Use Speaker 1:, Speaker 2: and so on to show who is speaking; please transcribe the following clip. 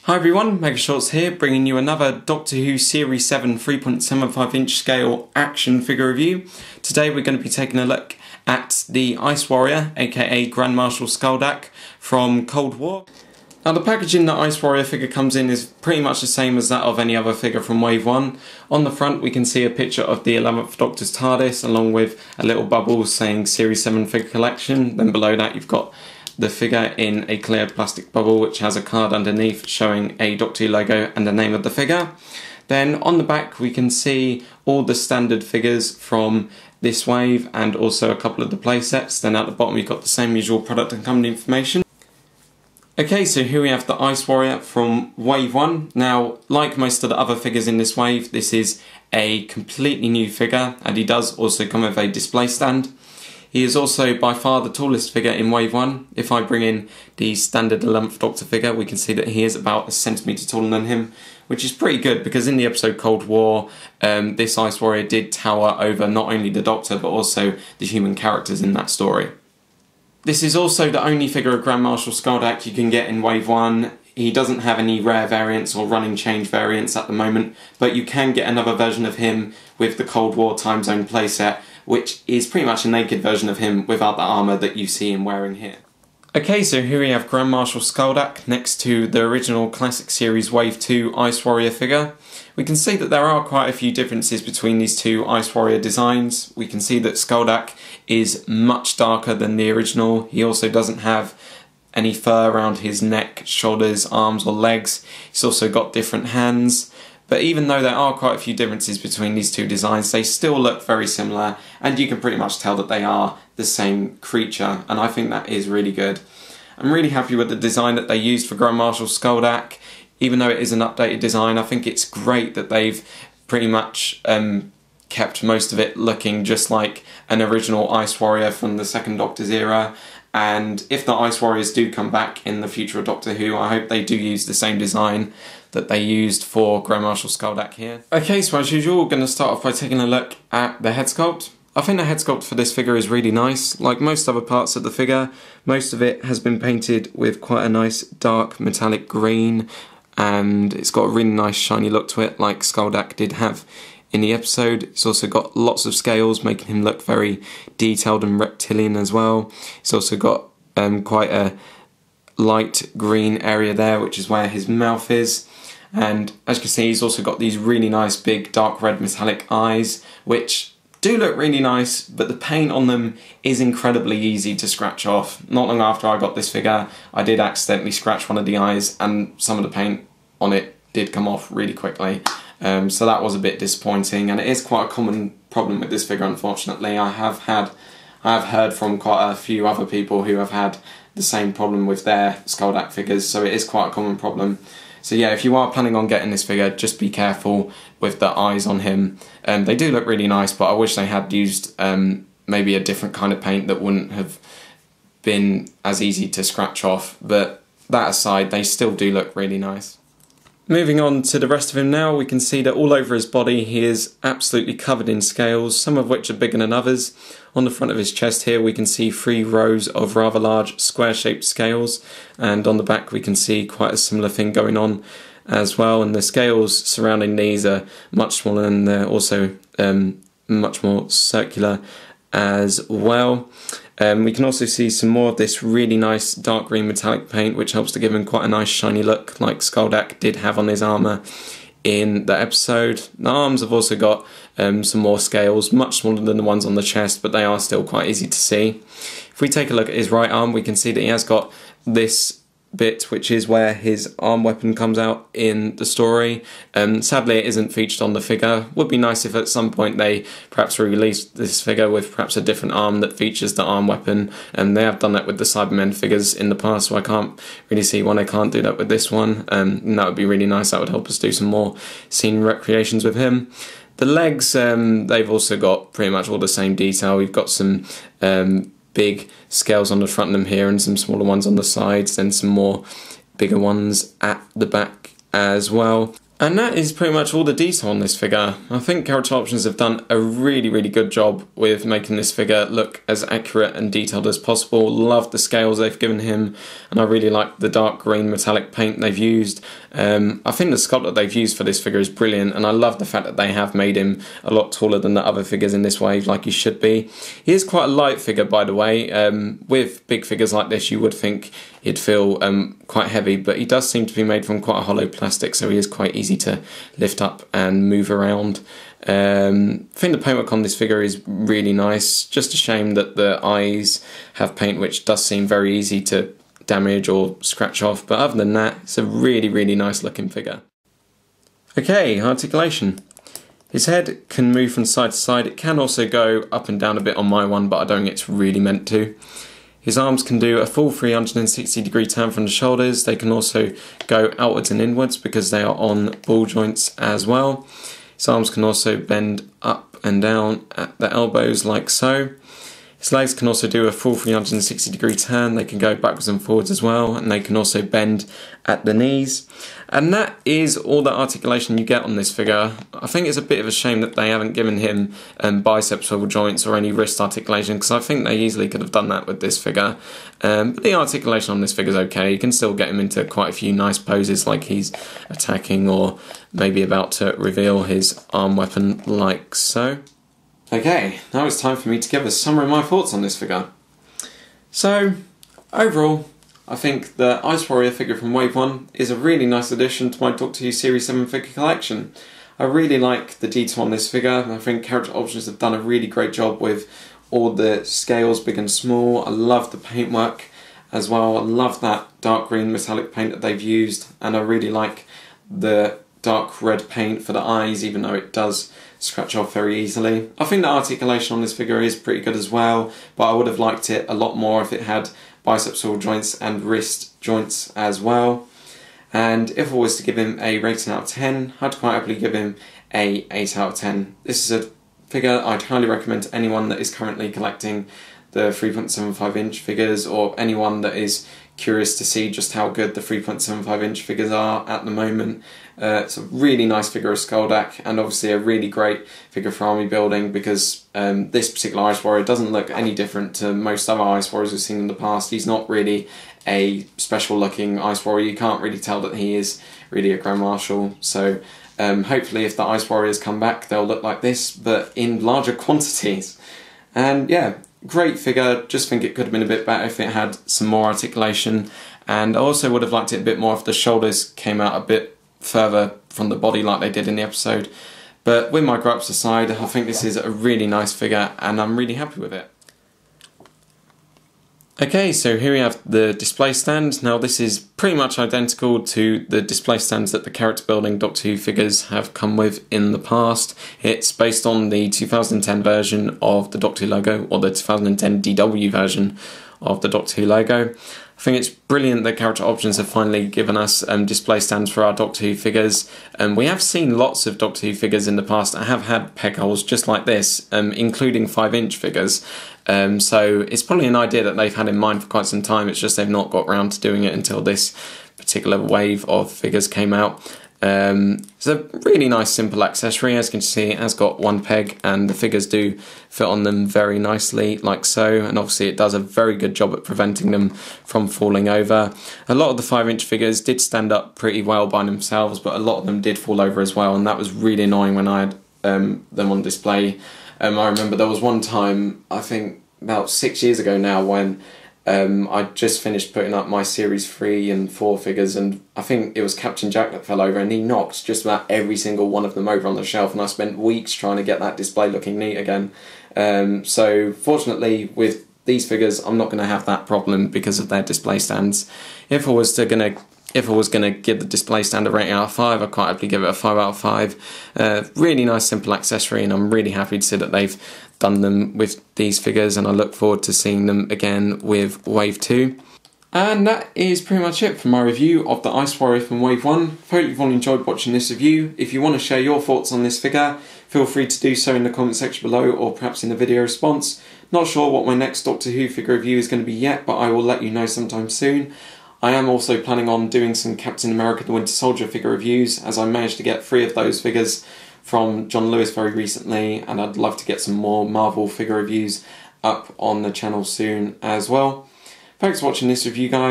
Speaker 1: Hi everyone, Mega Shorts here, bringing you another Doctor Who Series 7 3.75 inch scale action figure review. Today we're going to be taking a look at the Ice Warrior, aka Grand Marshal Skaldak from Cold War. Now the packaging that Ice Warrior figure comes in is pretty much the same as that of any other figure from Wave 1. On the front we can see a picture of the 11th Doctor's TARDIS along with a little bubble saying Series 7 figure collection. Then below that you've got the figure in a clear plastic bubble which has a card underneath showing a Doctor Who logo and the name of the figure. Then on the back we can see all the standard figures from this wave and also a couple of the playsets. Then at the bottom you've got the same usual product and company information. Okay, so here we have the Ice Warrior from Wave 1. Now, like most of the other figures in this wave, this is a completely new figure and he does also come with a display stand. He is also by far the tallest figure in Wave 1. If I bring in the standard 11th Doctor figure, we can see that he is about a centimetre taller than him, which is pretty good because in the episode Cold War, this Ice Warrior did tower over not only the Doctor but also the human characters in that story. This is also the only figure of Grand Marshal Skaldak you can get in Wave 1. He doesn't have any rare variants or running change variants at the moment, but you can get another version of him with the Cold War Time Zone playset, which is pretty much a naked version of him without the armour that you see him wearing here. Okay, so here we have Grand Marshal Skaldak next to the original Classic Series Wave 2 Ice Warrior figure. We can see that there are quite a few differences between these two Ice Warrior designs. We can see that Skaldak is much darker than the original. He also doesn't have any fur around his neck, shoulders, arms or legs. He's also got different hands. But even though there are quite a few differences between these two designs, they still look very similar and you can pretty much tell that they are the same creature, and I think that is really good. I'm really happy with the design that they used for Grand Marshal Skaldak. Even though it is an updated design, I think it's great that they've pretty much kept most of it looking just like an original Ice Warrior from the second Doctor's era. And if the Ice Warriors do come back in the future of Doctor Who, I hope they do use the same design that they used for Grand Marshal Skaldak here. Okay, so as usual, we're going to start off by taking a look at the head sculpt. I think the head sculpt for this figure is really nice. Like most other parts of the figure, most of it has been painted with quite a nice dark metallic green, and it's got a really nice shiny look to it, like Skaldak did have in the episode. It's also got lots of scales, making him look very detailed and reptilian as well. It's also got quite a light green area there, which is where his mouth is. And as you can see, he's also got these really nice big dark red metallic eyes, which do look really nice, but the paint on them is incredibly easy to scratch off. Not long after I got this figure, I did accidentally scratch one of the eyes and some of the paint on it did come off really quickly. So that was a bit disappointing, and it is quite a common problem with this figure, unfortunately. I have heard from quite a few other people who have had the same problem with their Skaldak figures, so it is quite a common problem. So yeah, if you are planning on getting this figure, just be careful with the eyes on him. They do look really nice, but I wish they had used maybe a different kind of paint that wouldn't have been as easy to scratch off. But that aside, they still do look really nice. Moving on to the rest of him now, we can see that all over his body he is absolutely covered in scales, some of which are bigger than others. On the front of his chest here we can see 3 rows of rather large square-shaped scales, and on the back we can see quite a similar thing going on as well, and the scales surrounding these are much smaller and they're also much more circular as well. We can also see some more of this really nice dark green metallic paint, which helps to give him quite a nice shiny look like Skaldak did have on his armour in the episode. The arms have also got some more scales, much smaller than the ones on the chest, but they are still quite easy to see. If we take a look at his right arm, we can see that he has got this bit, which is where his arm weapon comes out in the story. Sadly it isn't featured on the figure. Would be nice if at some point they perhaps re-released this figure with perhaps a different arm that features the arm weapon, and they have done that with the Cybermen figures in the past, so I can't really see why they can't do that with this one, and that would be really nice. That would help us do some more scene recreations with him. The legs, they've also got pretty much all the same detail. We've got some big scales on the front of them here and some smaller ones on the sides, then some more bigger ones at the back as well. And that is pretty much all the detail on this figure. I think Character Options have done a really good job with making this figure look as accurate and detailed as possible. Love the scales they've given him, and I really like the dark green metallic paint they've used. I think the sculpt that they've used for this figure is brilliant, and I love the fact that they have made him a lot taller than the other figures in this wave, like he should be. He is quite a light figure, by the way. With big figures like this, you would think he'd feel quite heavy, but he does seem to be made from quite a hollow plastic, so he is quite easy to lift up and move around. I think the paintwork on this figure is really nice. Just a shame that the eyes have paint which does seem very easy to damage or scratch off, but other than that, it's a really nice looking figure. Okay, articulation. His head can move from side to side. It can also go up and down a bit on my one, but I don't think it's really meant to. His arms can do a full 360-degree turn from the shoulders. They can also go outwards and inwards because they are on ball joints as well. His arms can also bend up and down at the elbows like so. His legs can also do a full 360-degree turn. They can go backwards and forwards as well, and they can also bend at the knees. And that is all the articulation you get on this figure. I think it's a bit of a shame that they haven't given him bicep swivel joints or any wrist articulation, because I think they easily could have done that with this figure. But the articulation on this figure is okay. You can still get him into quite a few nice poses, like he's attacking or maybe about to reveal his arm weapon like so. Okay, now it's time for me to give a summary of my thoughts on this figure. So, overall, I think the Ice Warrior figure from Wave 1 is a really nice addition to my Doctor Who Series 7 figure collection. I really like the detail on this figure, and I think Character Options have done a really great job with all the scales, big and small. I love the paintwork as well. I love that dark green metallic paint that they've used, and I really like the dark red paint for the eyes, even though it does scratch off very easily. I think the articulation on this figure is pretty good as well, but I would have liked it a lot more if it had bicep swivel joints and wrist joints as well. And if I was to give him a rating out of 10, I'd quite happily give him a 8 out of 10. This is a figure I'd highly recommend to anyone that is currently collecting the 3.75 inch figures, or anyone that is curious to see just how good the 3.75 inch figures are at the moment. It's a really nice figure of Skoldak, and obviously a really great figure for army building, because this particular Ice Warrior doesn't look any different to most other Ice Warriors we've seen in the past. He's not really a special looking Ice Warrior. You can't really tell that he is really a Grand Marshal. So hopefully if the Ice Warriors come back, they'll look like this, but in larger quantities. And yeah, great figure. Just think it could have been a bit better if it had some more articulation, and I also would have liked it a bit more if the shoulders came out a bit further from the body like they did in the episode. But with my gripes aside, I think this is a really nice figure and I'm really happy with it. Okay, so here we have the display stand. Now this is pretty much identical to the display stands that the character building Doctor Who figures have come with in the past. It's based on the 2010 version of the Doctor Who logo, or the 2010 DW version of the Doctor Who logo. I think it's brilliant that Character Options have finally given us display stands for our Doctor Who figures. We have seen lots of Doctor Who figures in the past that have had peg holes just like this, including 5-inch figures. So it's probably an idea that they've had in mind for quite some time. It's just they've not got around to doing it until this particular wave of figures came out. It's a really nice simple accessory. As you can see, it has got one peg and the figures do fit on them very nicely like so, and obviously it does a very good job at preventing them from falling over. A lot of the 5-inch figures did stand up pretty well by themselves, but a lot of them did fall over as well, and that was really annoying when I had them on display. I remember there was one time, I think about 6 years ago now, when I just finished putting up my Series 3 and 4 figures, and I think it was Captain Jack that fell over, and he knocked just about every single one of them over on the shelf, and I spent weeks trying to get that display looking neat again. So fortunately with these figures I'm not going to have that problem because of their display stands. If I was going to give the display stand a rating out of 5, I'd quite happily give it a 5 out of 5. Really nice simple accessory, and I'm really happy to see that they've done them with these figures, and I look forward to seeing them again with Wave 2. And that is pretty much it for my review of the Ice Warrior from Wave 1. Hope you've all enjoyed watching this review. If you want to share your thoughts on this figure, feel free to do so in the comment section below, or perhaps in the video response. Not sure what my next Doctor Who figure review is going to be yet, but I will let you know sometime soon. I am also planning on doing some Captain America the Winter Soldier figure reviews, as I managed to get 3 of those figures from John Lewis very recently, and I'd love to get some more Marvel figure reviews up on the channel soon as well. Thanks for watching this review, guys.